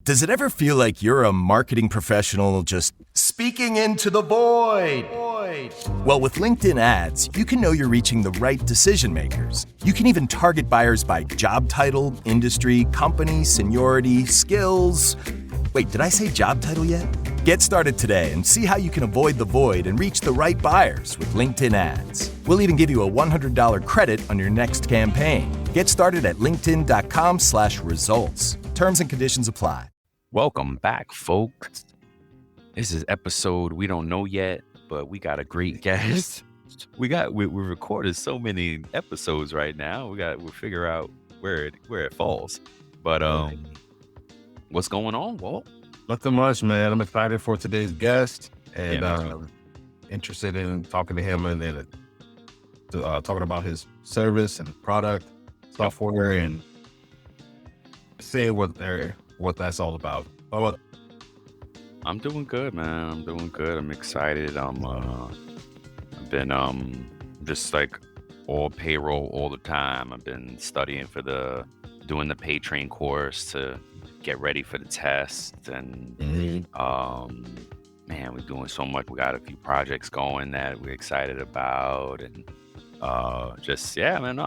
Does it ever feel like you're a marketing professional just speaking into the void? Well, with LinkedIn ads, you can know you're reaching the right decision makers. You can even target buyers by job title, industry, company, seniority, skills. Wait, did I say job title yet? Get started today and see how you can avoid the void and reach the right buyers with LinkedIn ads. We'll even give you a $100 credit on your next campaign. Get started at linkedin.com/results. Terms and conditions apply. Welcome back, folks. This is episode we don't know yet, but we got a great guest. We recorded so many episodes right now. We'll figure out where it falls. But what's going on, Walt? Nothing much, man. I'm excited for today's guest and interested in talking to him and then talking about his service and product, software, and seeing what that's all about. I'm doing good, man. I'm doing good. I'm excited. I've been just like all payroll all the time. I've been studying doing the pay train course to get ready for the test, and man, we're doing so much. We got a few projects going that we're excited about, and man, no,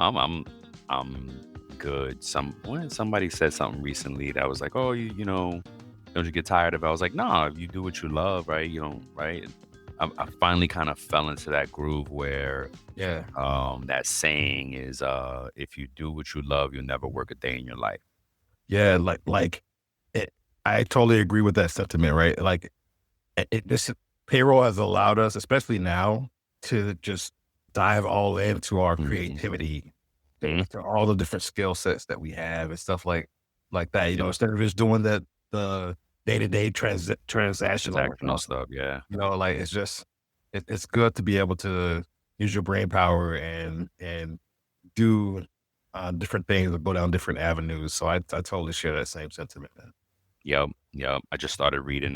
I'm good. When somebody said something recently that was like, oh, you know, don't you get tired of it? I was like, no, if you do what you love, right? You don't, right? I finally kind of fell into that groove where, that saying is, if you do what you love, you'll never work a day in your life. Yeah, I totally agree with that sentiment, right? Like, this payroll has allowed us, especially now, to just dive all into our creativity, to all the different skill sets that we have and stuff like that. You know, instead of just doing the day-to-day transactional stuff, yeah. You know, like it's good to be able to use your brain power and do different things or go down different avenues. So I totally share that same sentiment, man. Yep. I just started reading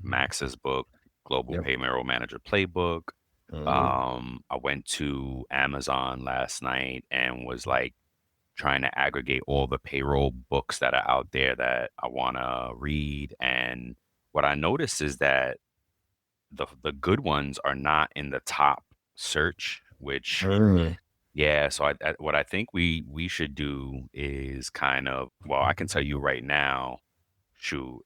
Max's book, Global Payroll Manager Playbook. I went to Amazon last night and was like trying to aggregate all the payroll books that are out there that I want to read. And what I noticed is that the good ones are not in the top search, which, so what I think we should do is kind of, well, I can tell you right now,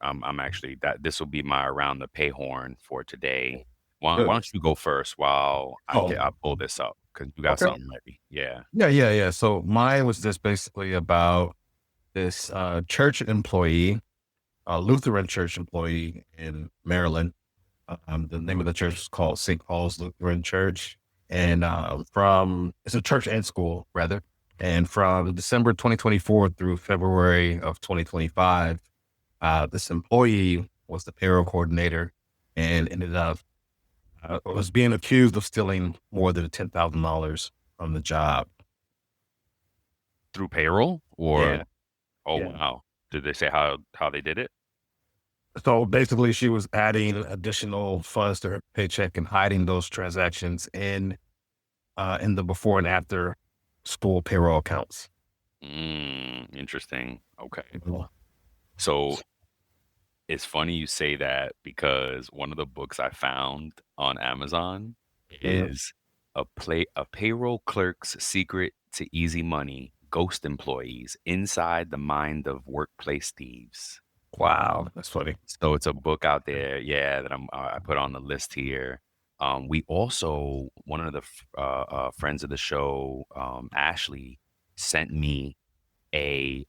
I'm actually, that this will be my around the pay horn for today. Why don't you go first while I pull this up, because you got something ready. Yeah. So mine was just basically about this church employee, Lutheran church employee in Maryland. The name of the church is called St. Paul's Lutheran Church, and it's a church and school rather. And from December 2024 through February of 2025, this employee was the payroll coordinator and ended up was being accused of stealing more than $10,000 from the job. Through payroll? Or Yeah. Wow. Did they say how they did it? So basically she was adding additional funds to her paycheck and hiding those transactions in the before and after school payroll accounts. Interesting. Okay. So it's funny you say that, because one of the books I found on Amazon is a payroll clerk's secret to easy money, ghost employees inside the mind of workplace thieves. Wow, that's funny. So it's a book out there, that I put on the list here. We also, one of the friends of the show, Ashley, sent me an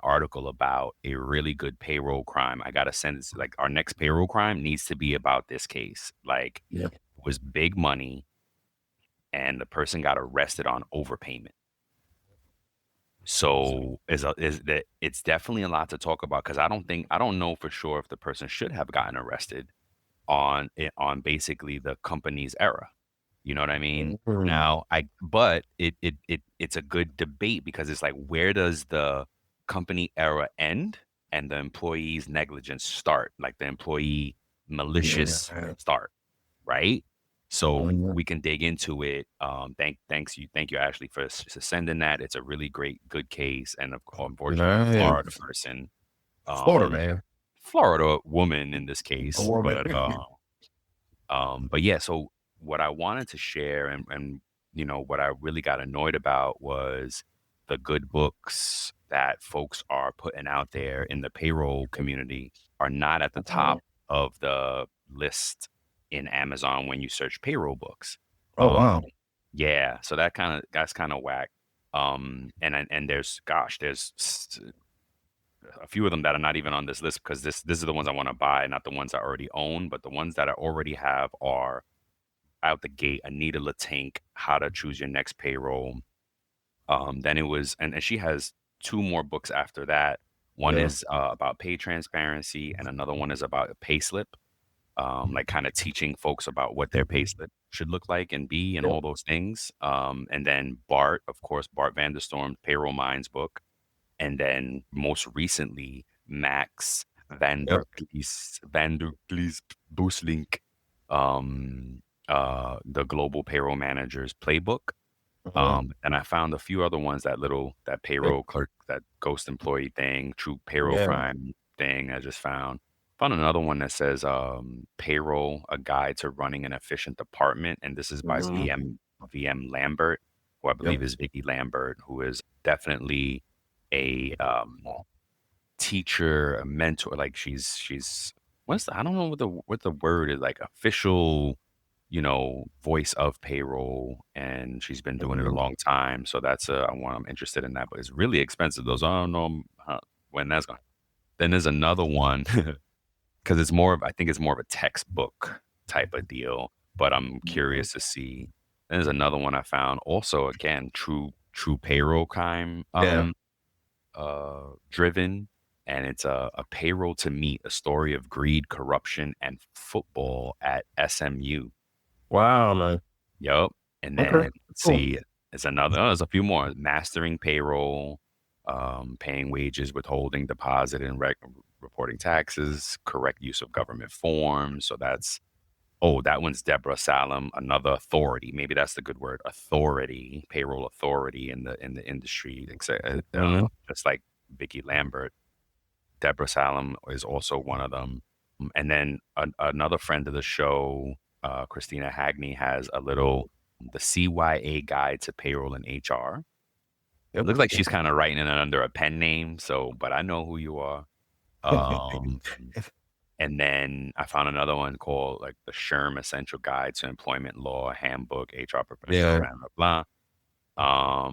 article about a really good payroll crime. I gotta send it. Like, our next payroll crime needs to be about this case. Like, it was big money, and the person got arrested on overpayment. So it's definitely a lot to talk about, because I don't know for sure if the person should have gotten arrested on basically the company's error. You know what I mean? Now, but it's a good debate, because it's like, where does the company error end and the employee's negligence start? Like, the employee malicious start, right? So we can dig into it. Thank you, Ashley, for sending that. It's a really good case, and unfortunately, the person Florida man. Florida woman in this case, woman. but yeah. So what I wanted to share and what I really got annoyed about was the good books that folks are putting out there in the payroll community are not at the top of the list in Amazon when you search payroll books. Oh wow. Yeah, so that's kind of whack. And there's a few of them that are not even on this list because this is the ones I want to buy, not the ones I already own, but the ones that I already have are out the gate. Anita Latank, How to Choose Your Next Payroll. Then it was, and she has two more books after that. One is about pay transparency, and another one is about a pay slip, like kind of teaching folks about what their pay slip should look like and be and all those things. And then Bart, of course, Bart Vanderstorm's Payroll Minds book. And then most recently, Max Vanderklies Boeslink, the Global Payroll Manager's Playbook. And I found a few other ones, that payroll clerk, that ghost employee thing, true payroll crime thing I just found. Found another one that says Payroll, A Guide to Running an Efficient Department. And this is by VM Lambert, who I believe is Vicky Lambert, who is definitely a teacher, a mentor. Like she's I don't know what the word is, like official, voice of payroll, and she's been doing it a long time. So that's I'm interested in that, but it's really expensive though. So I don't know when that's going. Then there's another one because I think it's more of a textbook type of deal, but I'm curious to see. Then there's another one I found also, again, true payroll crime driven, and it's a payroll to meet, a story of greed, corruption, and football at SMU. Wow, man. Yep. And then let's see, there's a few more. Mastering payroll, paying wages, withholding deposit, and reporting taxes, correct use of government forms. So that one's Deborah Salem, another authority. Maybe that's the good word, authority, payroll authority in the industry. Just like Vicky Lambert, Deborah Salem is also one of them. And then another friend of the show, Christina Hagney, has the CYA Guide to Payroll and HR. It looks like she's kind of writing it under a pen name, but I know who you are. And then I found another one called like the SHRM Essential Guide to Employment Law Handbook, HR Professional, blah, blah.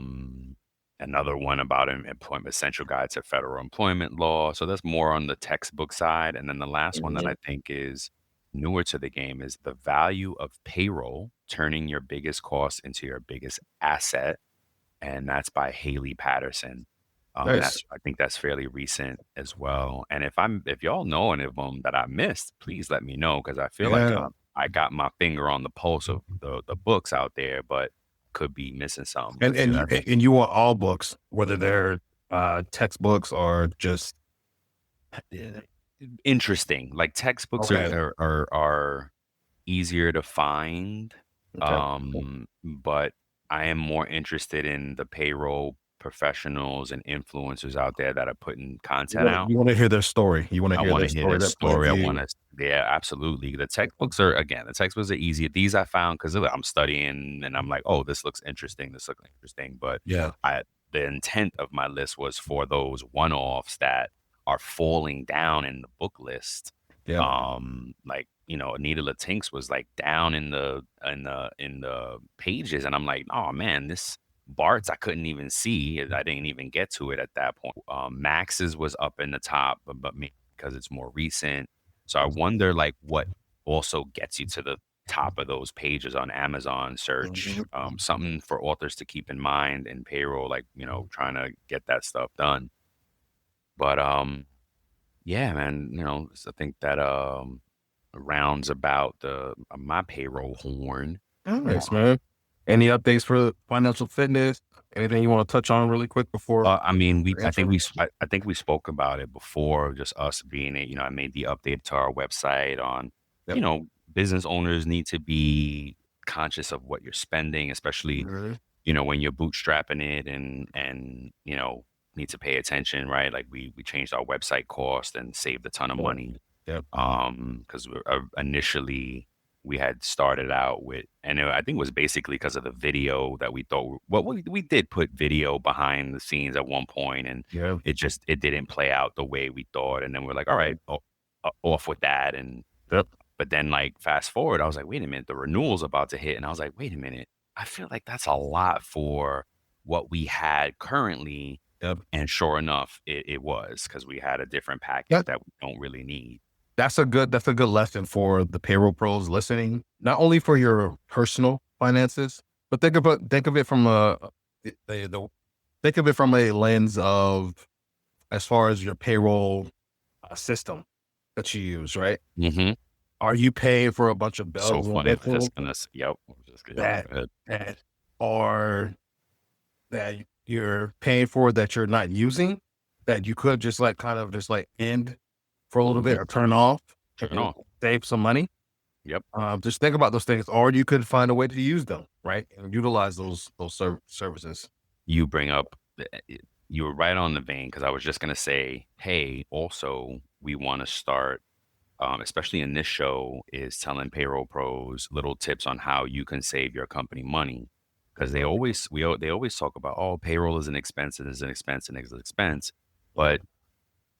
Another one about an employment essential guide to federal employment law. So that's more on the textbook side. And then the last one that I think is newer to the game is The Value of Payroll, Turning Your Biggest Cost into Your Biggest Asset. And that's by Haley Patterson. Nice. I think that's fairly recent as well. And if y'all know any of them that I missed, please let me know, because I feel like I got my finger on the pulse of the books out there, but could be missing some. And you want all books, whether they're textbooks or just interesting. Like textbooks are easier to find, but I am more interested in the payroll professionals and influencers out there that are putting content out. You want to hear their story. You want to hear their story. Yeah, absolutely. The textbooks are easy. These I found because I'm studying and I'm like, oh, this looks interesting. But the intent of my list was for those one-offs that are falling down in the book list. Like, Anita Latank's was like down in the pages, and I'm like, oh man, this Bart's I couldn't even see. I didn't even get to it at that point. Max's was up in the top, but because it's more recent. So I wonder like what also gets you to the top of those pages on Amazon search. Something for authors to keep in mind in payroll, like, trying to get that stuff done. But yeah, man, I think that rounds about my payroll horn. Nice, man. Any updates for financial fitness? Anything you want to touch on really quick before? I think we spoke about it before, just us being I made the update to our website on, business owners need to be conscious of what you're spending, especially, when you're bootstrapping it and, need to pay attention, right? Like we changed our website cost and saved a ton of money. Yep. Because initially we had started out with, and I think it was basically because of the video that we thought, well, we did put video behind the scenes at one point, and Yeah. it didn't play out the way we thought. And then we're like, all right, off with that. And Yep. but then like fast forward, I was like, wait a minute, the renewal's about to hit. And I was like, wait a minute, I feel like that's a lot for what we had currently. Yep. And sure enough, it was, because we had a different package Yep. that we don't really need. That's a good lesson for the payroll pros listening, not only for your personal finances, but think of it from think of it from a lens of, as far as your payroll system that you use, right? Mm-hmm. Are you paying for a bunch of bells So and funny. whistles Yep. or that you're paying for that you're not using, that you could just like kind of just like end for a little bit or turn off, save some money? Yep. Just think about those things, or you could find a way to use them, right, and utilize those services. You bring up, you were right on the vein, because I was just going to say, hey, also, we want to start, especially in this show, is telling payroll pros little tips on how you can save your company money. Because they always talk about, oh, payroll is an expense, and is an expense, and is an expense. But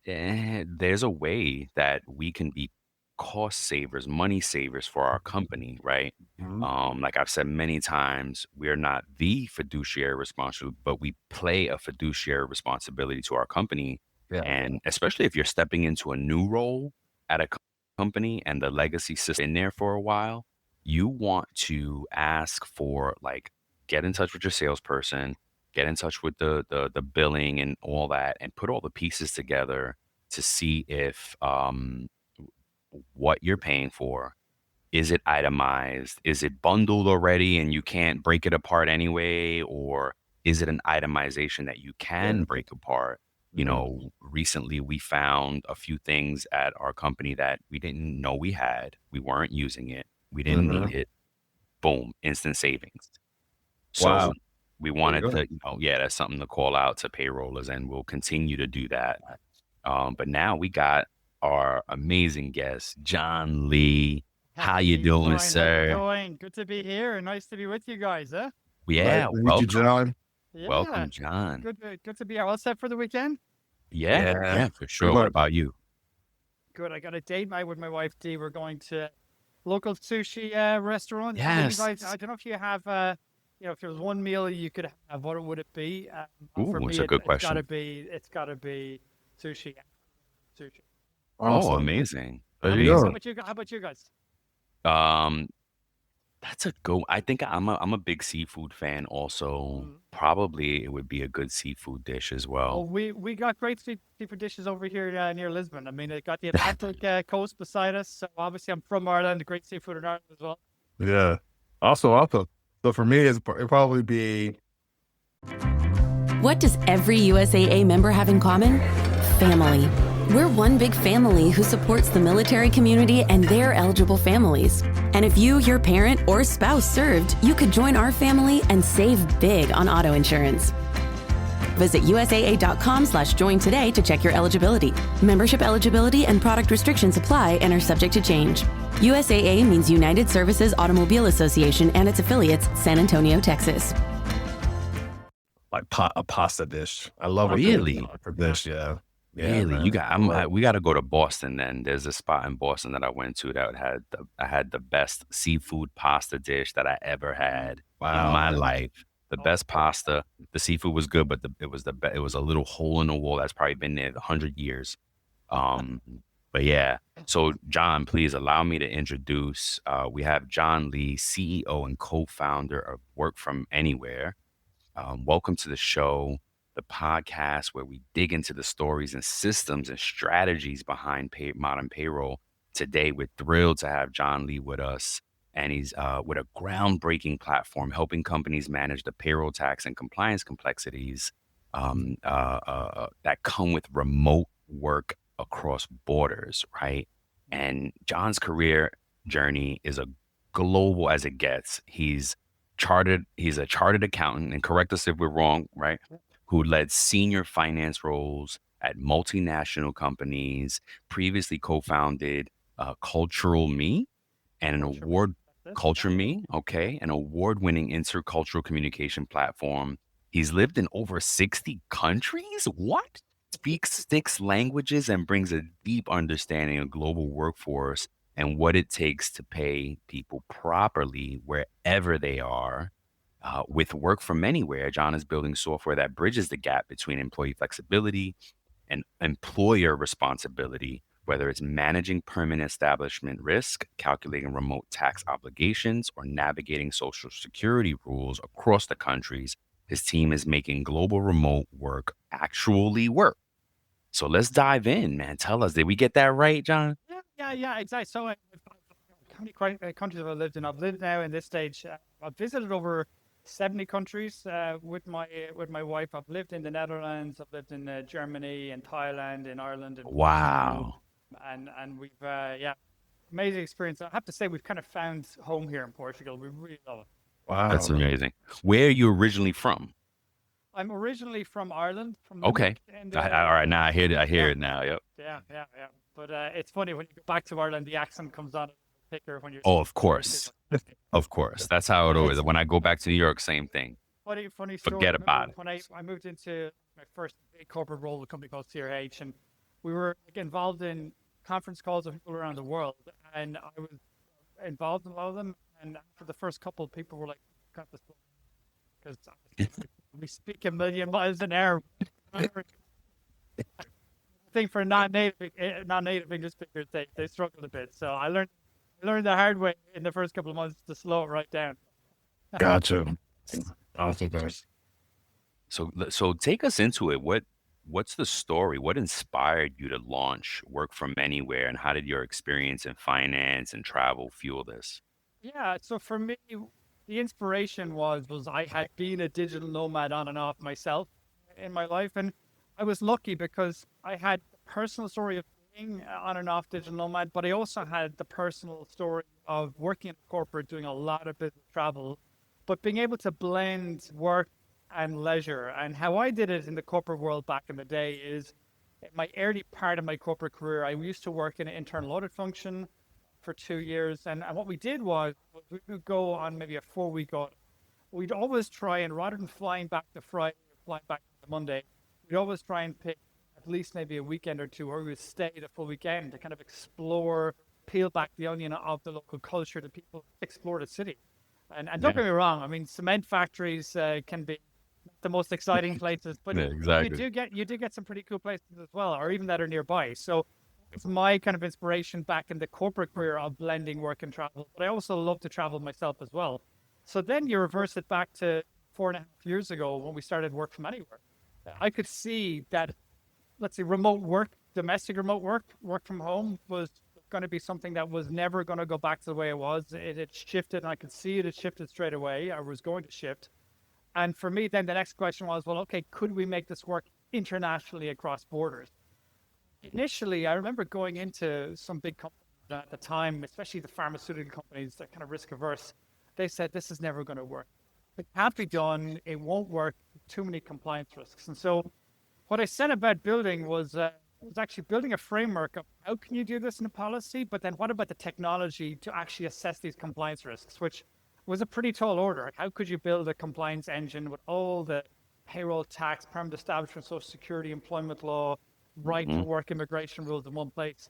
there's a way that we can be cost savers, money savers for our company, right? Like I've said many times, we're not the fiduciary responsibility, but we play a fiduciary responsibility to our company. Yeah. And especially if you're stepping into a new role at a company and the legacy system in there for a while, you want to ask for, like, get in touch with your salesperson, get in touch with the billing and all that, and put all the pieces together to see if what you're paying for, is it itemized? Is it bundled already and you can't break it apart anyway? Or is it an itemization that you can break apart? You know, recently we found a few things at our company that we didn't know we had. We weren't using it. We didn't need it. Boom, instant savings. So Wow. we wanted to, that's something to call out to payrollers, and we'll continue to do that. But now we got our amazing guest, John Lee. How you doing, sir? Doing good to be here, and nice to be with you guys. Huh? Yeah, welcome, John. Yeah. Welcome, John. Good to be here. All set for the weekend? Yeah, for sure. What about you? Good. I got a date night with my wife, Dee. We're going to local sushi restaurant. Yes. I don't know if you have, if there was one meal you could have, what would it be? For me, it's a good question. It's gotta be sushi. Sushi. Awesome. Oh, amazing. How about you guys? That's a go. I think I'm a big seafood fan also. Probably it would be a good seafood dish as well. Well, we got great seafood dishes over here near Lisbon. I mean, it got the Atlantic coast beside us. So obviously I'm from Ireland, great seafood in Ireland as well. Yeah. Also. So for me, it'd probably be... What does every USAA member have in common? Family. We're one big family who supports the military community and their eligible families. And if you, your parent, or spouse served, you could join our family and save big on auto insurance. Visit USAA.com/join today to check your eligibility. Membership eligibility and product restrictions apply and are subject to change. USAA means United Services Automobile Association and its affiliates, San Antonio, Texas. Like a pasta dish. I love it. Really? For this, yeah. Really? We got to go to Boston then. There's a spot in Boston that I went to that had the best seafood pasta dish that I ever had in my life. The best pasta. The seafood was good, but it was a little hole in the wall that's probably been there 100 years. But yeah. So John, please allow me to introduce. We have John Lee, CEO and co-founder of Work From Anywhere. Welcome to the show, the podcast where we dig into the stories and systems and strategies behind modern payroll. Today, we're thrilled to have John Lee with us, and he's with a groundbreaking platform helping companies manage the payroll tax and compliance complexities that come with remote work across borders, right? And John's career journey is as global as it gets. He's a chartered accountant, and correct us if we're wrong, right? who led senior finance roles at multinational companies, previously co-founded Cultural Me and Culture Me, okay, an award-winning intercultural communication platform. He's lived in over 60 countries. What? Speaks 6 languages and brings a deep understanding of global workforce and what it takes to pay people properly wherever they are. With work from anywhere, John is building software that bridges the gap between employee flexibility and employer responsibility, whether it's managing permanent establishment risk, calculating remote tax obligations, or navigating social security rules across the countries. His team is making global remote work actually work. So let's dive in, man. Tell us, did we get that right, John? Yeah, exactly. So how many countries have I lived in? I've lived now in this stage. I've visited over 70 countries with my wife. I've lived in the Netherlands. I've lived in Germany and Thailand, in Ireland, and Wow. and we've amazing experience. I have to say we've kind of found home here in Portugal. We really love it. Wow. That's amazing. Where are you originally from? I'm originally from Ireland, from Okay. Limerick, and All right, now I hear it. I hear it now. Yep. yeah. But it's funny when you go back to Ireland, the accent comes on thicker when you're. Oh, of course. Of course. That's how it always. When I go back to New York, same thing. Funny story. Forget about it. When I moved into my first big corporate role, a company called CRH, and we were involved in conference calls with people around the world, and I was involved in a lot of them. And for the first couple, people were like, "Got this," because we speak a million miles an hour. I think for non-native English speakers, they struggled a bit. So I learned the hard way in the first couple of months to slow it right down. Gotcha. Awesome, guys. So take us into it. What's the story? What inspired you to launch Work From Anywhere, and how did your experience in finance and travel fuel this? Yeah, so for me, the inspiration was I had been a digital nomad on and off myself in my life, and I was lucky because I had a personal story of being on and off digital nomad, but I also had the personal story of working in corporate, doing a lot of business travel, but being able to blend work and leisure. And how I did it in the corporate world back in the day is, in my early part of my corporate career, I used to work in an internal audit function for 2 years. And what we did was we would go on maybe a 4-week audit. We'd always try, and rather than flying back to Friday or flying back to Monday, we'd always try and pick at least maybe a weekend or two, or we would stay the full weekend to kind of explore, peel back the onion of the local culture, that people explore the city. And don't get me wrong, I mean, cement factories can be the most exciting places, but exactly. you do get some pretty cool places as well, or even that are nearby. So it's my kind of inspiration back in the corporate career of blending work and travel, but I also love to travel myself as well. So then you reverse it back to 4.5 years ago when we started Work From Anywhere. I could see that, let's say, remote work, domestic remote work from home was going to be something that was never going to go back to the way it was. It had shifted, and I could see it had shifted straight away. I was going to shift. And for me, then the next question was, well, okay, could we make this work internationally across borders? Initially, I remember going into some big companies at the time, especially the pharmaceutical companies that kind of risk averse. They said, this is never going to work. It can't be done. It won't work. Too many compliance risks. And so what I set about building was actually building a framework of how can you do this in a policy, but then what about the technology to actually assess these compliance risks, which was a pretty tall order. How could you build a compliance engine with all the payroll, tax, permanent establishment, social security, employment law, right to work, immigration rules in one place?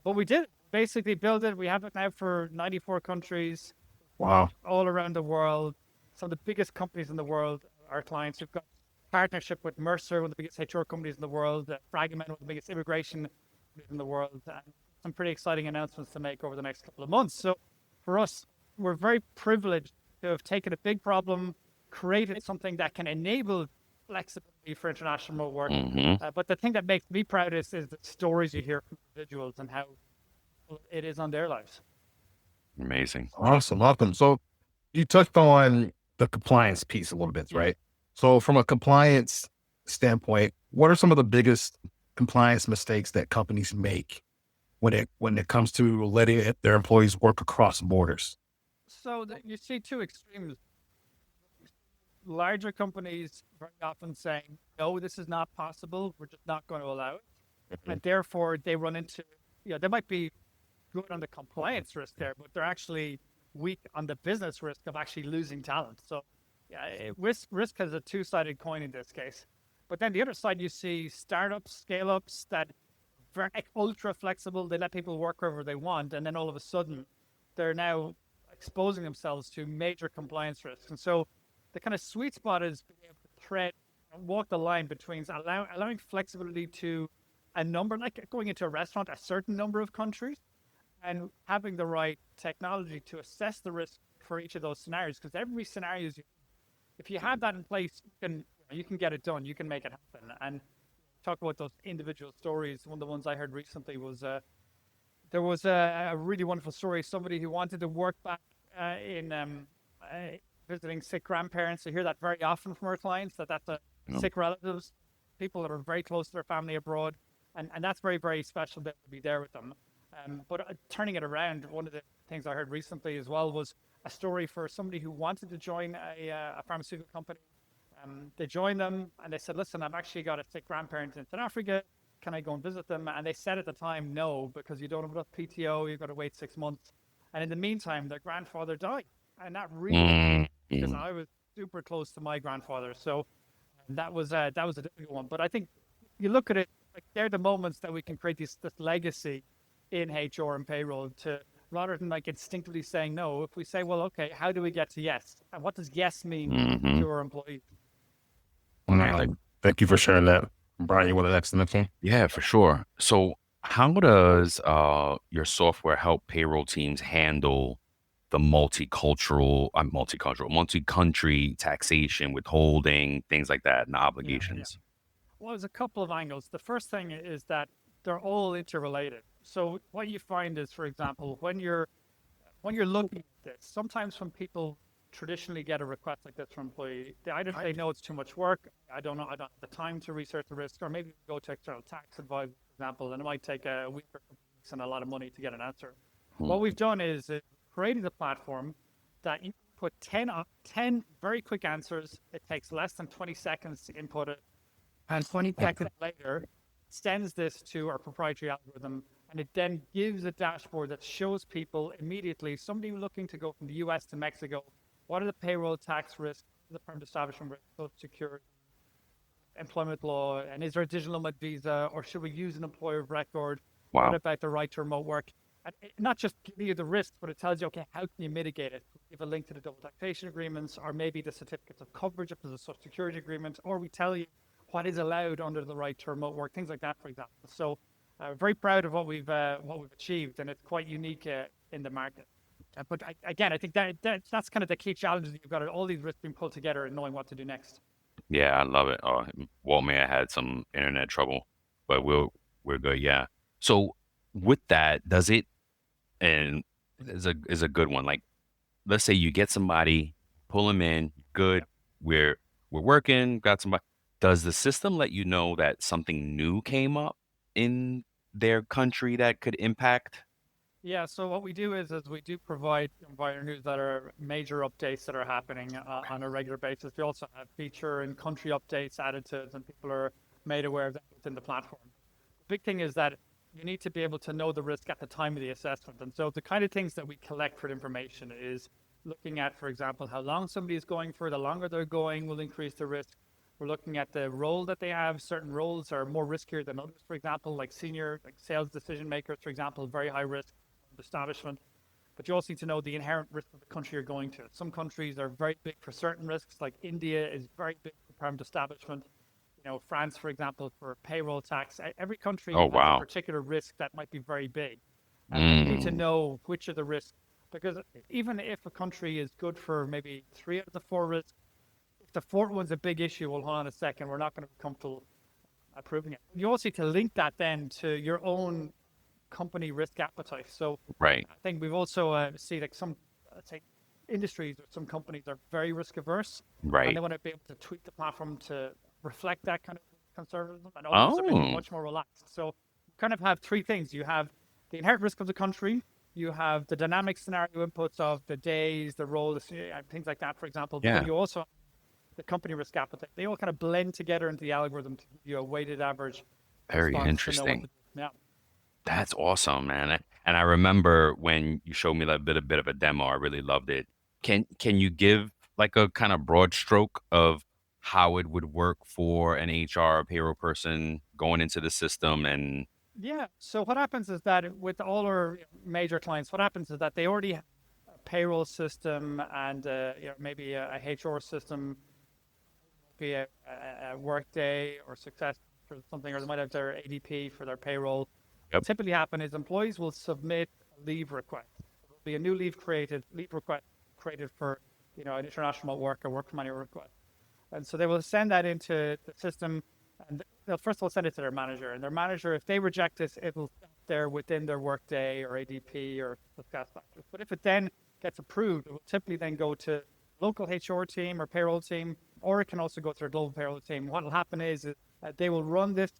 But we did basically build it. We have it now for 94 countries. Wow. All around the world. Some of the biggest companies in the world are clients. We've got partnership with Mercer, one of the biggest HR companies in the world, Fragment, one of the biggest immigration companies in the world, and some pretty exciting announcements to make over the next couple of months. So for us, we're very privileged to have taken a big problem, created something that can enable flexibility for international remote work. But the thing that makes me proudest is the stories you hear from individuals and how it is on their lives. Amazing. Awesome. So you touched on the compliance piece a little bit, right? So from a compliance standpoint, what are some of the biggest compliance mistakes that companies make when it comes to letting their employees work across borders? So you see two extremes. larger companies very often saying, no, this is not possible. We're just not going to allow it. And therefore they run into, they might be good on the compliance risk there, but they're actually weak on the business risk of actually losing talent. So yeah, risk has a two-sided coin in this case. But then the other side, you see startups, scale-ups that very ultra flexible. They let people work wherever they want, and then all of a sudden, they're now exposing themselves to major compliance risks. And so, the kind of sweet spot is being able to thread and walk the line between allowing flexibility to a number, like going into a restaurant, a certain number of countries, and having the right technology to assess the risk for each of those scenarios. Because every scenario is, if you have that in place, you can get it done. You can make it happen. And talk about those individual stories. One of the ones I heard recently was there was a really wonderful story. Somebody who wanted to work back in visiting sick grandparents. I hear that very often from our clients, that's sick relatives, people that are very close to their family abroad. And that's very, very special to be there with them. But turning it around, one of the things I heard recently as well was a story for somebody who wanted to join a pharmaceutical company. They joined them and they said, listen, I've actually got a sick grandparent in South Africa. Can I go and visit them? And they said at the time, no, because you don't have enough PTO. You've got to wait 6 months. And in the meantime, their grandfather died. And that really, because I was super close to my grandfather. So that was a difficult one. But I think you look at it, like they're the moments that we can create this legacy in HR and payroll to, rather than like instinctively saying no, if we say, well, okay, how do we get to yes? And what does yes mean to our employees? Thank you for sharing that. Brian, you want to next one? Yeah, for sure. So how does your software help payroll teams handle the multi-country taxation, withholding, things like that, and obligations? Well, there's a couple of angles. The first thing is that they're all interrelated. So what you find is, for example, when you're looking at this, sometimes when people traditionally get a request like this from an employee, they either say, no, it's too much work, I don't have the time to research the risk, or maybe go to external tax advisor, for example, and it might take a week or 2 weeks and a lot of money to get an answer. What we've done is created a platform that you put 10 very quick answers. It takes less than 20 seconds to input it, and 20 seconds later, sends this to our proprietary algorithm, and it then gives a dashboard that shows people immediately, somebody looking to go from the US to Mexico, what are the payroll tax risks, the permanent establishment risk, Social Security, employment law, and is there a digital nomad visa, or should we use an employer of record? Wow. What about the right to remote work? And not just giving you the risk, but it tells you, okay, how can you mitigate it? Give a link to the double taxation agreements, or maybe the certificates of coverage if there's a Social Security agreement, or we tell you what is allowed under the right to remote work, things like that, for example. So very proud of what we've achieved, and it's quite unique in the market. But again, I think that's kind of the key challenge. You've got all these risks being pulled together and knowing what to do next. Yeah, I love it. Walt may have had some internet trouble, but we're good. Yeah. So with that, does it, and is a good one. Like, let's say you get somebody, pull them in, good. We're working, got somebody. Does the system let you know that something new came up in their country that could impact? Yeah, so what we do is we do provide via newsletter major updates that are happening on a regular basis. We also have feature and country updates added to it, and people are made aware of that within the platform. The big thing is that you need to be able to know the risk at the time of the assessment. And so the kind of things that we collect for information is looking at, for example, how long somebody is going for. The longer they're going will increase the risk. We're looking at the role that they have. Certain roles are more riskier than others, for example, like senior, like sales decision makers, for example, very high risk establishment. But you also need to know the inherent risk of the country you're going to. Some countries are very big for certain risks, like India is very big for permanent establishment. France, for example, for payroll tax. Every country has a particular risk that might be very big. And you need to know which of the risks, because even if a country is good for maybe 3 out of the 4 risks, if the 4th one's a big issue, well, hold on a second, we're not going to be comfortable approving it. You also need to link that then to your own company risk appetite. So right. I think we've also see like some, let's say, industries or some companies are very risk averse. Right. And they want to be able to tweak the platform to reflect that kind of conservatism, and others are maybe much more relaxed. So you kind of have 3 things. You have the inherent risk of the country, you have the dynamic scenario inputs of the days, the role, things like that, for example. But then you also have the company risk appetite. They all kind of blend together into the algorithm to give you a weighted average Very response to know what to interesting. do. Yeah. That's awesome, man. And I remember when you showed me that bit of a demo, I really loved it. Can you give like a kind of broad stroke of how it would work for an HR payroll person going into the system and Yeah. So what happens is that with all our major clients, what happens is that they already have a payroll system and maybe a HR system, be a Workday or Success or something, or they might have their ADP for their payroll. Yep. Typically happen is employees will submit a leave request. There'll be a new leave request created for an international work from anywhere request. And so they will send that into the system, and they'll first of all send it to their manager. And their manager, if they reject this, it'll stop there within their Workday or ADP or SuccessFactors. But if it then gets approved, it will typically then go to local HR team or payroll team, or it can also go to their global payroll team. What will happen is they will run this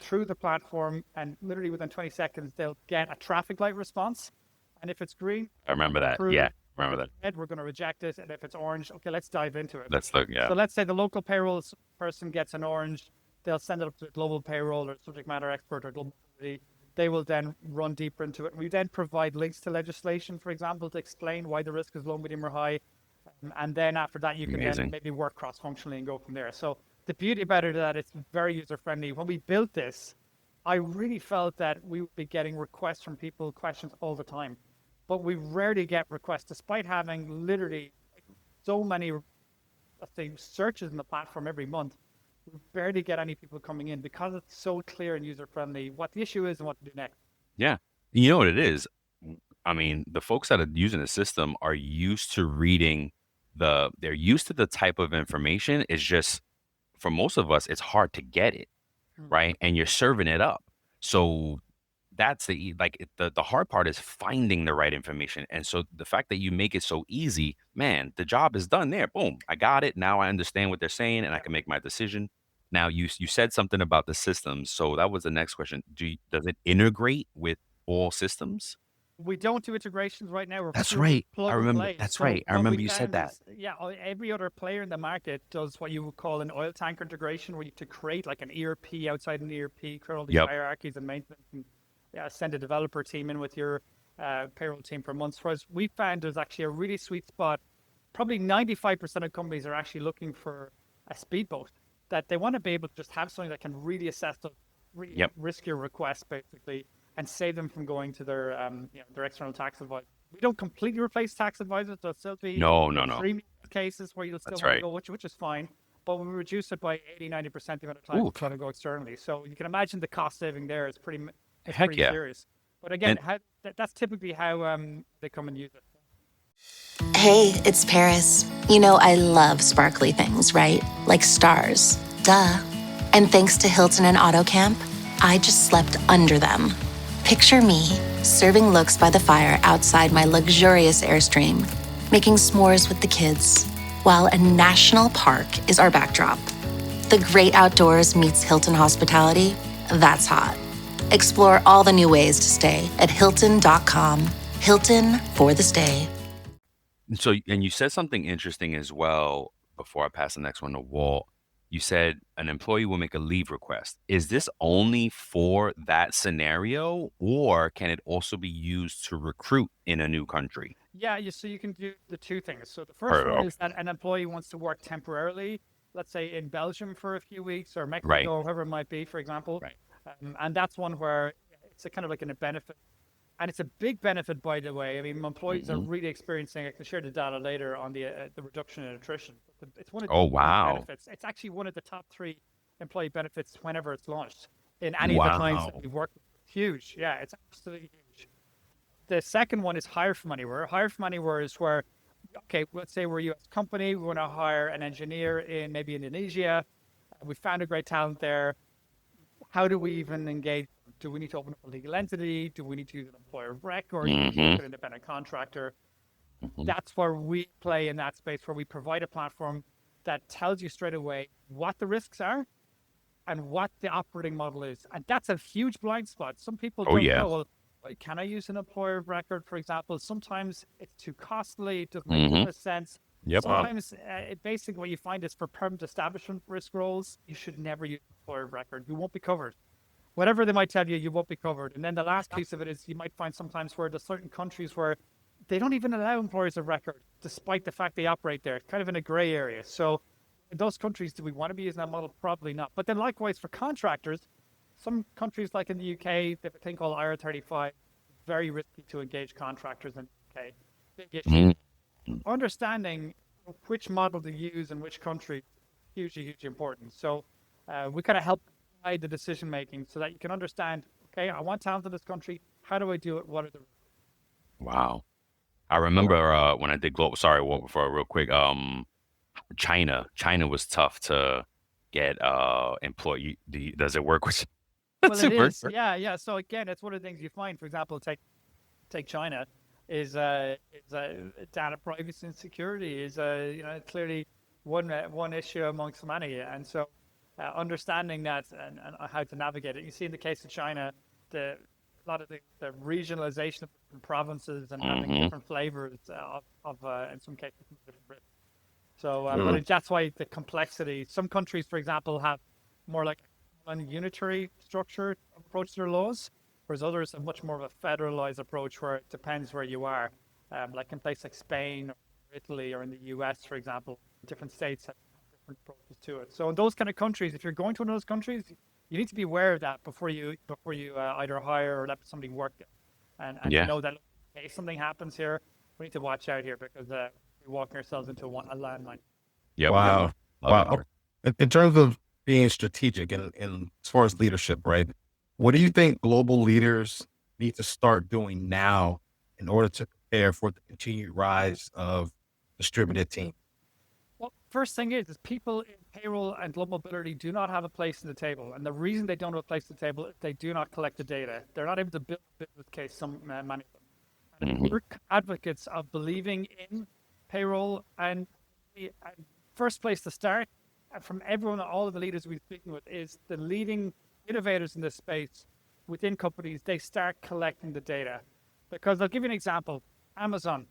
through the platform, and literally within 20 seconds, they'll get a traffic light response. And if it's green, I remember that. approved. Yeah, remember that. Red, we're going to reject it. And if it's orange, okay, let's dive into it. That's the So let's say the local payroll person gets an orange, they'll send it up to the global payroll or subject matter expert or global. They will then run deeper into it. We then provide links to legislation, for example, to explain why the risk is low, medium, or high. And then after that, you can then maybe work cross-functionally and go from there. So the beauty about it is that it's very user-friendly. When we built this, I really felt that we would be getting requests from people, questions all the time. But we rarely get requests, despite having literally so many, let's say, searches in the platform every month. We barely get any people coming in because it's so clear and user-friendly what the issue is and what to do next. Yeah. You know what it is? I mean, the folks that are using the system are used to reading they're used to the type of information. It's just, for most of us, it's hard to get it, right? And you're serving it up. So that's the hard part is finding the right information. And so the fact that you make it so easy, man, the job is done there. Boom, I got it. Now I understand what they're saying and I can make my decision. Now you said something about the systems. So that was the next question. Does it integrate with all systems? We don't do integrations right now. We're That's pure right. plug I and remember. play. That's So right. I what remember we you said found that. is, every other player in the market does what you would call an oil tanker integration, where you have to create like an ERP outside an ERP, create all these Yep. hierarchies and maintenance, and send a developer team in with your payroll team for months. Whereas we found there's actually a really sweet spot. Probably 95% of companies are actually looking for a speedboat, that they want to be able to just have something that can really assess the Yep. riskier requests, basically, and save them from going to their external tax advisor. We don't completely replace tax advisors. There'll still be No. premium cases where you'll still That's have right. to go, which is fine. But we reduce it by 80-90% the amount of time Ooh. trying to go externally. So you can imagine the cost saving there is pretty Heck yeah. serious. But again, that's typically how they come and use it. Hey, it's Paris. You know I love sparkly things, right? Like stars. Duh. And thanks to Hilton and AutoCamp, I just slept under them. Picture me serving looks by the fire outside my luxurious Airstream, making s'mores with the kids, while a national park is our backdrop. The great outdoors meets Hilton hospitality. That's hot. Explore all the new ways to stay at Hilton.com. Hilton for the stay. So, and you said something interesting as well before I pass the next one to Walt. You said an employee will make a leave request. Is this only for that scenario, or can it also be used to recruit in a new country? Yeah, so you can do the two things. So the first one Okay. is that an employee wants to work temporarily, let's say in Belgium for a few weeks or Mexico Right. or whoever it might be, for example. Right. And that's one where it's a kind of like a benefit. And it's a big benefit, by the way. I mean, employees are really experiencing, I can share the data later on the reduction in attrition. It's one of the Oh, big wow. benefits. It's actually one of the top 3 employee benefits whenever it's launched in any of the clients that Wow. we've worked with. Huge. Yeah, it's absolutely huge. The second one is hire from anywhere. Hire from anywhere is where, okay, let's say we're a US company, we want to hire an engineer in maybe Indonesia. We found a great talent there. How do we even engage? Do we need to open up a legal entity? Do we need to use an employer of record? Do we need to use an independent contractor? That's where we play in that space, where we provide a platform that tells you straight away what the risks are and what the operating model is. And that's a huge blind spot. Some people Oh, don't yeah. know, well, can I use an employer of record, for example? Sometimes it's too costly. It doesn't make business sense. Yep. Sometimes basically what you find is for permanent establishment risk roles, you should never use employer of record. You won't be covered. Whatever they might tell you, you won't be covered. And then the last piece of it is you might find sometimes where there's certain countries where they don't even allow employers of record, despite the fact they operate there, kind of in a gray area. So in those countries, do we want to be using that model? Probably not. But then likewise for contractors, some countries like in the UK, they have a thing called IR35, very risky to engage contractors in the UK. Big issue. Understanding which model to use in which country, hugely important. So we kind of help guide the decision making so that you can understand, okay, I want talent in this country. How do I do it? What are the Wow. I remember when I did global. Sorry, before real quick. China was tough to get employee. Does it work with? Well, it is. Yeah. So again, it's one of the things you find. For example, take China, is data privacy and security is clearly one issue amongst many, and so understanding that and how to navigate it. You see in the case of China, a lot of the regionalization of different provinces and having different flavors of in some cases different risks. So, but that's why the complexity. Some countries, for example, have more like a unitary structure approach to their laws, whereas others have much more of a federalized approach where it depends where you are. Like in places like Spain or Italy or in the US, for example, different states have different approaches to it. So in those kind of countries, if you're going to one of those countries, you need to be aware of that before you either hire or let somebody work there. And you know that if something happens here, we need to watch out here because we're walking ourselves into a landmine. Yeah. Wow. Wow. In terms of being strategic and as far as leadership, right? What do you think global leaders need to start doing now in order to prepare for the continued rise of distributed teams? Well, first thing is people in payroll and global mobility do not have a place in the table. And the reason they don't have a place in the table is they do not collect the data. They're not able to build a business case, many of them. And we're advocates of believing in payroll and first place to start from everyone, all of the leaders we're speaking with, is the leading innovators in this space within companies. They start collecting the data, because I'll give you an example. Amazon,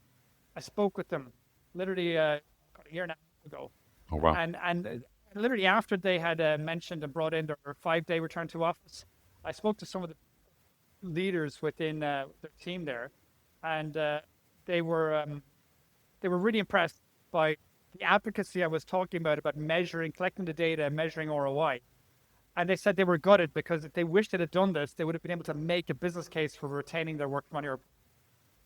I spoke with them literally a year and a half ago. Oh, wow. And literally after they had mentioned and brought in their 5-day return to office, I spoke to some of the leaders within their team there, and they were really impressed by the advocacy I was talking about measuring, collecting the data, and measuring ROI. And they said they were gutted because if they wished they had done this, they would have been able to make a business case for retaining their work from anywhere.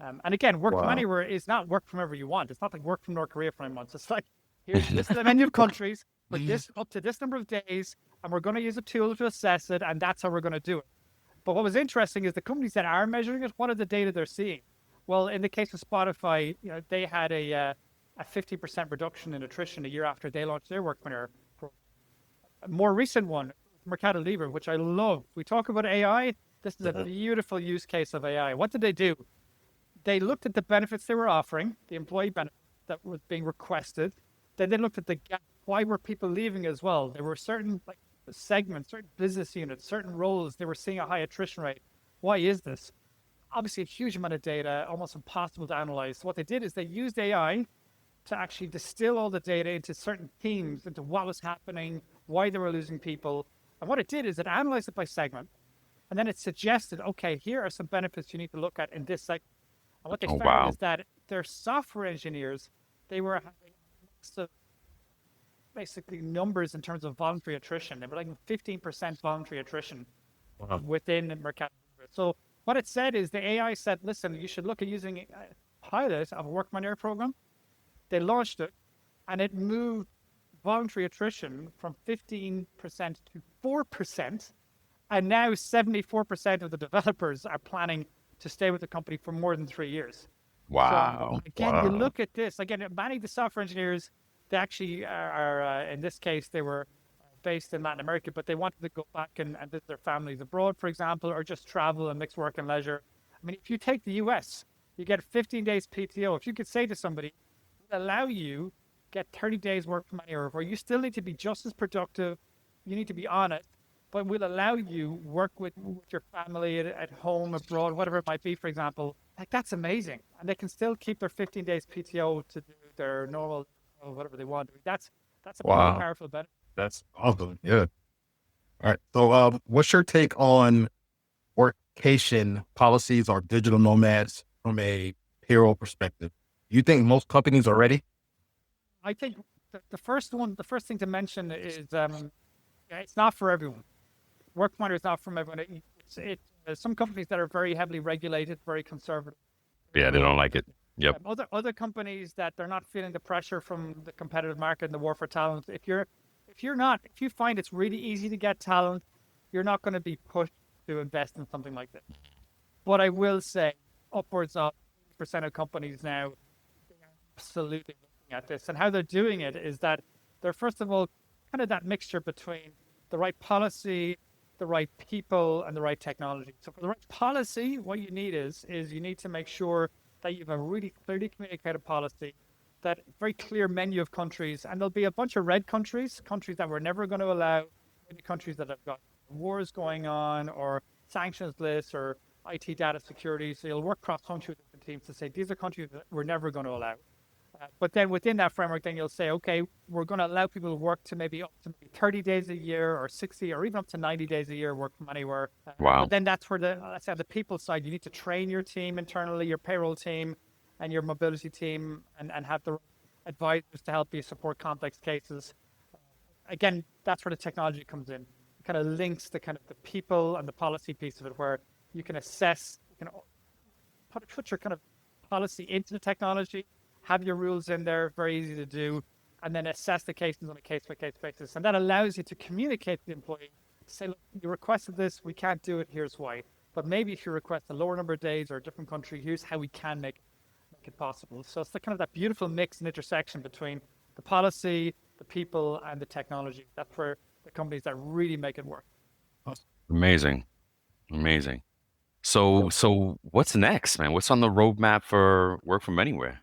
And again, work from anywhere is not work from wherever you want. It's not like work from North Korea for 9 months. It's like, this is the menu of countries with this up to this number of days, and we're going to use a tool to assess it, and that's how we're going to do it. But what was interesting is the companies that are measuring it, what are the data they're seeing? Well, in the case of Spotify, they had a 50% reduction in attrition a year after they launched their work from anywhere program. A more recent one, Mercado Libre, which I love. We talk about AI. This is a beautiful use case of AI. What did they do? They looked at the benefits they were offering, the employee benefits that was being requested. Then they looked at the gap. Why were people leaving as well? There were certain segments, certain business units, certain roles. They were seeing a high attrition rate. Why is this? Obviously, a huge amount of data, almost impossible to analyze. So what they did is they used AI to actually distill all the data into certain themes, into what was happening, why they were losing people. And what it did is it analyzed it by segment, and then it suggested, okay, here are some benefits you need to look at in this segment. And what they found is that their software engineers, they were having lots of basically numbers in terms of voluntary attrition. They were like 15% voluntary attrition within Mercado. So what it said is the AI said, listen, you should look at using a pilot of a work from anywhere program. They launched it, and it moved voluntary attrition from 15% to 4%, and now 74% of the developers are planning to stay with the company for more than 3 years. Wow. So again, you look at this. Again, many of the software engineers, they actually are in this case, they were based in Latin America, but they wanted to go back and visit their families abroad, for example, or just travel and mix work and leisure. I mean, if you take the US, you get 15 days PTO. If you could say to somebody, allow you get 30 days work from anywhere, where you still need to be just as productive, you need to be on it, but we'll allow you work with your family at home, abroad, whatever it might be, for example. Like, that's amazing. And they can still keep their 15 days PTO to do their normal, or whatever they want. That's a pretty Wow. powerful benefit. That's awesome. Yeah. All right. So, what's your take on workcation policies or digital nomads from a payroll perspective? You think most companies are ready? I think the first thing to mention is it's not for everyone. Work Finder is not for everyone. Some companies that are very heavily regulated, very conservative. Yeah, they don't like it. Yep. Other companies that they're not feeling the pressure from the competitive market and the war for talent. If you find it's really easy to get talent, you're not going to be pushed to invest in something like this. But I will say, upwards of 50% of companies now are absolutely looking at this, and how they're doing it is that they're first of all kind of that mixture between the right policy, the right people, and the right technology. So for the right policy, what you need is you need to make sure that you have a really clearly communicated policy, that very clear menu of countries, and there'll be a bunch of red countries that we're never going to allow, maybe countries that have got wars going on or sanctions lists or IT data security. So you'll work cross-country with the teams to say, these are countries that we're never going to allow. But then within that framework, then you'll say, okay, we're going to allow people to work to maybe up to 30 days a year or 60 or even up to 90 days a year, work from anywhere. Wow. But then that's where let's say on the people side, you need to train your team internally, your payroll team and your mobility team, and have the advisors to help you support complex cases. Again, that's where the technology comes in. It kind of links the kind of the people and the policy piece of it, where you can assess, you can put your kind of policy into the technology, have your rules in there, very easy to do, and then assess the cases on a case-by-case basis. And that allows you to communicate to the employee, to say, look, you requested this, we can't do it, here's why. But maybe if you request a lower number of days or a different country, here's how we can make it possible. So it's the kind of that beautiful mix and intersection between the policy, the people, and the technology. That's where the companies that really make it work. Amazing. So what's next, man? What's on the roadmap for work from anywhere?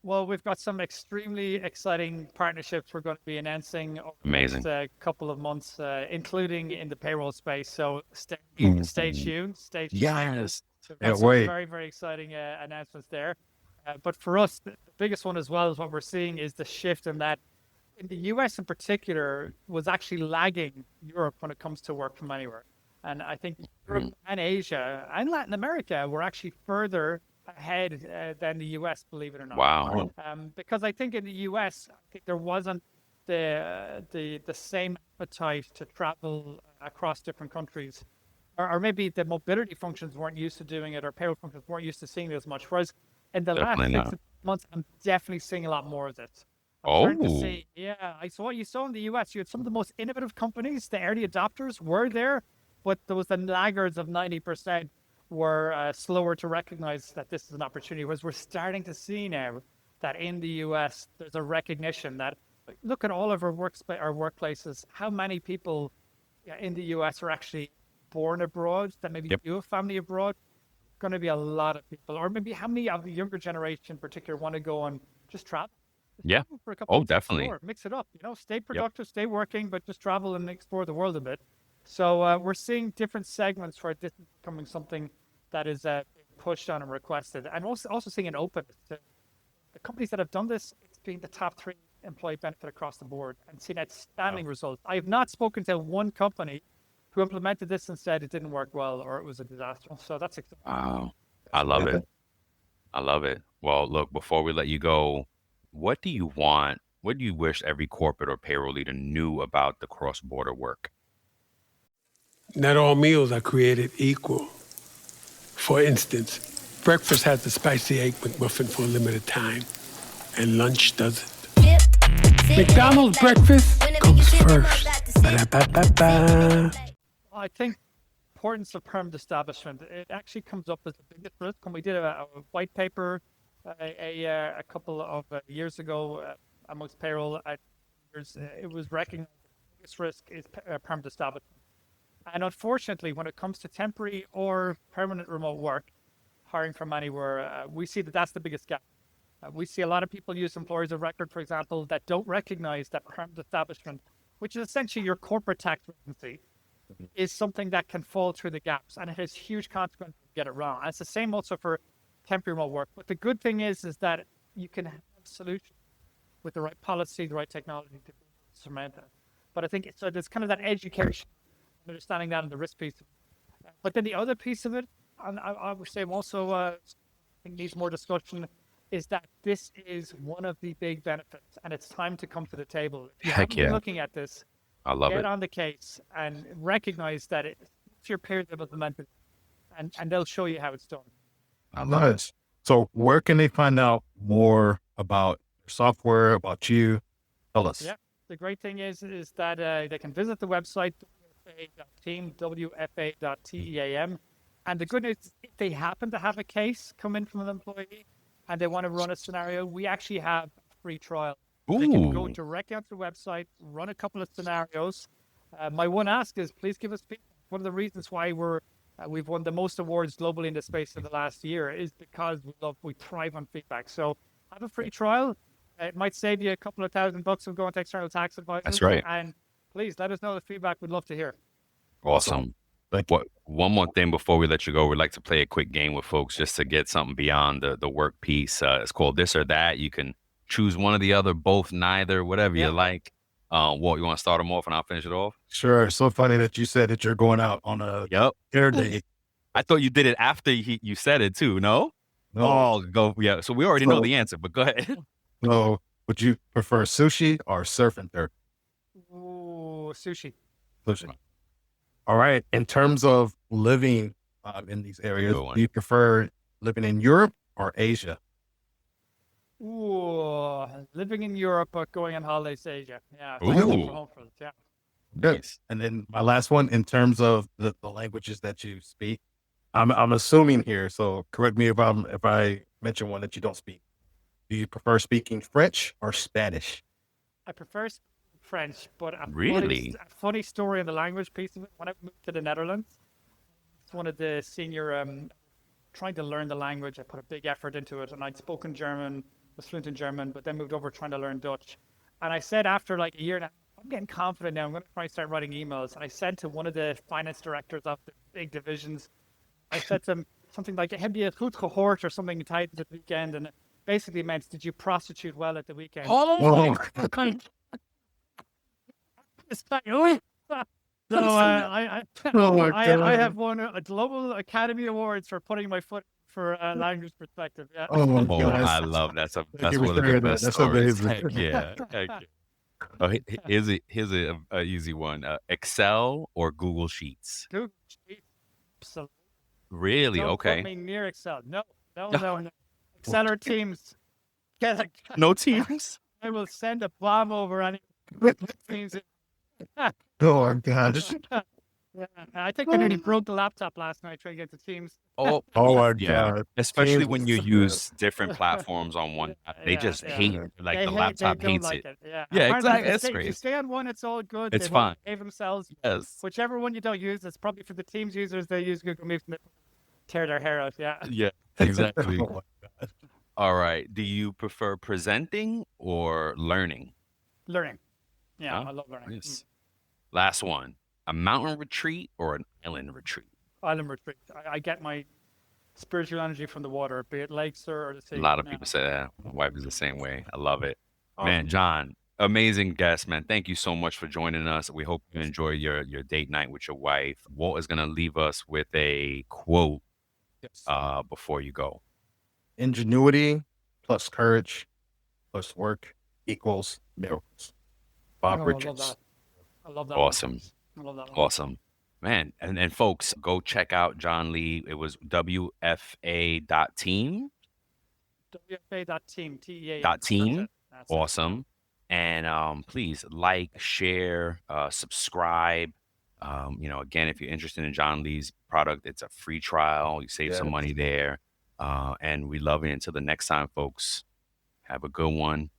Well, we've got some extremely exciting partnerships we're going to be announcing over the Amazing. next couple of months, including in the payroll space. So stay tuned. Yes. So we've Can't got some wait. very, very exciting announcements there. But for us, the biggest one as well is what we're seeing is the shift in that in the US in particular was actually lagging Europe when it comes to work from anywhere. And I think Europe and Asia and Latin America were actually further ahead than the US, believe it or not. Wow. Because I think in the US, I think there wasn't the same appetite to travel across different countries, or maybe the mobility functions weren't used to doing it, or payroll functions weren't used to seeing it as much. Whereas in the Definitely last 6 not. months, I'm definitely seeing a lot more of this. I'm starting to Oh. see, I saw what you saw in the US. You had some of the most innovative companies, the early adopters were there, but there was the laggards of 90% were slower to recognize that this is an opportunity. Whereas we're starting to see now that in the US, there's a recognition that look at all of our workplaces, how many people in the US are actually born abroad, that maybe do have family abroad. Going to be a lot of people, or maybe how many of the younger generation in particular want to go and just travel. Yeah. For a couple Oh, of definitely. explore, mix it up, stay productive, stay working, but just travel and explore the world a bit. So we're seeing different segments where this is becoming something that is being pushed on and requested, and also seeing an openness to the companies that have done this. It's been the top 3 employee benefit across the board and seen outstanding results. I have not spoken to one company who implemented this and said it didn't work well or it was a disaster. So that's exciting. Wow. I love it. Well, look, before we let you go, what do you want? What do you wish every corporate or payroll leader knew about the cross-border work? Not all meals are created equal. For instance, breakfast has the spicy egg McMuffin for a limited time, and lunch doesn't. McDonald's breakfast comes first. Ba-da-ba-ba-ba. I think importance of permanent establishment, it actually comes up as the biggest risk. When we did a white paper a couple of years ago amongst payroll, it was recognized the biggest risk is permanent establishment. And unfortunately, when it comes to temporary or permanent remote work, hiring from anywhere, we see that that's the biggest gap. We see a lot of people use employers of record, for example, that don't recognize that permanent establishment, which is essentially your corporate tax residency, is something that can fall through the gaps, and it has huge consequences if you get it wrong. And it's the same also for temporary remote work. But the good thing is that you can have solution with the right policy, the right technology to surmount that. But I think so there's kind of that education, understanding that and the risk piece. But then the other piece of it, and I would say also I think needs more discussion, is that this is one of the big benefits, and it's time to come to the table. If you Heck haven't been yeah. looking at this, I love get it. on the case and recognize that it's your peers that have implemented, and they'll show you how it's done. Nice. So where can they find out more about your software, about you? Tell us. Yeah. The great thing is that they can visit the website, wfa.team, wfa.team. And the good news is if they happen to have a case come in from an employee and they want to run a scenario, we actually have a free trial. They can go Ooh. directly onto the website, run a couple of scenarios. My one ask is please give us feedback. One of the reasons why we've won the most awards globally in the space in the last year is because we thrive on feedback. So have a free trial. It might save you a couple of $1,000 of going to external tax advisors. That's right. And please let us know the feedback. We'd love to hear. Awesome. One more thing before we let you go, we'd like to play a quick game with folks just to get something beyond the work piece. It's called This or That. You can choose one or the other, both, neither, whatever you like. Walt, you want to start them off and I'll finish it off? Sure. It's so funny that you said that you're going out on a air day. I thought you did it after you said it too, no? No. Oh, go. Yeah. So we already know the answer, but go ahead. So would you prefer sushi or surf and turf? Ooh, sushi. Sushi. All right. In terms of living in these areas, do you prefer living in Europe or Asia? Ooh, living in Europe but going on holidays to Asia. Yeah. Ooh. Yeah. Good. Nice. And then my last one, in terms of the languages that you speak, I'm assuming here, so correct me if I mention one that you don't speak. Do you prefer speaking French or Spanish? I prefer French, but a funny story in the language piece of it. When I moved to the Netherlands, it's one of the senior trying to learn the language. I put a big effort into it, and I'd spoken German, was fluent in German, but then moved over trying to learn Dutch. And I said after like a year and a half, I'm getting confident now. I'm going to try and start writing emails. And I said to one of the finance directors of the big divisions, I said to him something like, "Heb je goed gehoord?" or something tied to the weekend, and it basically meant, "Did you prostitute well at the weekend?" Oh, So I have won a Global Academy Awards for putting my foot for a language perspective. Yeah. oh my Oh, gosh. I love that's you one for of the sharing that. best That's stories. amazing. Heck yeah. Heck yeah. Oh, here's a easy one. Excel or Google Sheets? Google Sheets. Absolutely. Really? Don't Okay. put me near Excel. No. Excel or Teams. No Teams? I will send a bomb over any Teams. Oh my gosh. Yeah, I think I nearly broke the laptop last night trying to get to Teams. Oh, Oh my yeah. God. Especially Teams when is you the use different platforms on one. They just hate it. Like the laptop they don't hates like it. Yeah, Yeah, apparently exactly. That's If you great. stay on one, it's all good. It's They won't fine. behave themselves. Yes. Whichever one you don't use, it's probably for the Teams users. They use Google Meet and they tear their hair out. Yeah. Yeah, exactly. Oh my God. All right. Do you prefer presenting or learning? Learning. Yeah, Huh? I love learning. Nice. Last one. A mountain retreat or an island retreat? Island retreat. I get my spiritual energy from the water, be it lakes or the sea. A lot of people say that. My wife is the same way. I love it. Awesome. Man, John, amazing guest, man. Thank you so much for joining us. We hope you enjoy your date night with your wife. Walt is going to leave us with a quote before you go. Ingenuity plus courage plus work equals miracles. Bob I Richards. love that. I love that. Awesome. I love that one. Awesome. Man, and folks, go check out John Lee. It was WFA.team. WFA.team. TEAM. Team. That's it. Awesome. And please like, share, subscribe. Again, if you're interested in John Lee's product, it's a free trial. You save some money there. And we love it. Until the next time, folks, have a good one.